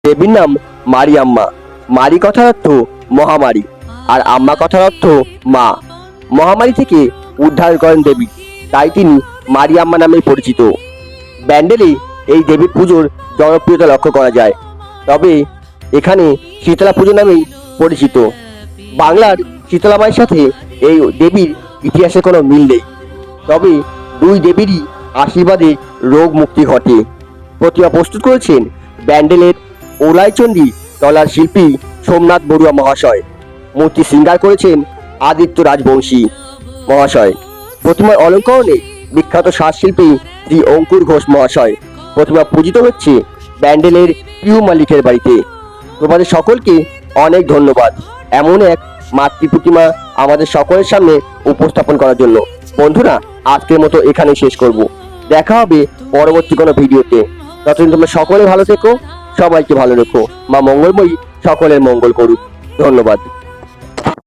দেবীর নাম মারিয়াম্মা। মারি কথার অর্থ মহামারী, আর আম্মা কথার অর্থ মা। মহামারী থেকে উদ্ধার করেন দেবী, তাই তিনি মারিয়াম্মা নামে পরিচিত। ব্যান্ডেলে এই দেবীর পুজোর জনপ্রিয়তা লক্ষ্য করা যায়, তবে এখানে শীতলা পুজো নামেই পরিচিত। বাংলার শীতলা মায়ের সাথে এই দেবীর ইতিহাসে কোনো মিল নেই, তবে দুই দেবীরই আশীর্বাদে রোগ মুক্তি ঘটে। প্রতিমা প্রস্তুত করেছেন ব্যান্ডেলের ওলাইচন্ডী তলার শিল্পী সোমনাথ বড়ুয়া মহাশয়। মূর্তি শৃঙ্গার করেছেন আদিত্য রাজবংশী মহাশয়। প্রতিমার অলঙ্করণে বিখ্যাত সাজশিল্পী শ্রী অঙ্কুর ঘোষ মহাশয়। প্রতিমা পূজিত হচ্ছে ব্যান্ডেলের পিউ মালিকের বাড়িতে। তোমাদের সকলকে অনেক ধন্যবাদ এমন এক মাতৃ প্রতিমা আমাদের সকলের সামনে উপস্থাপন করার জন্য। বন্ধুরা, আজকের মতো এখানে শেষ করব। দেখা হবে পরবর্তী কোনো ভিডিওতে। ততদিন তোমরা সকলে ভালো থেকো, সবাইকে ভালো রেখো। মা মঙ্গলময়ী সকলের মঙ্গল করুক। ধন্যবাদ।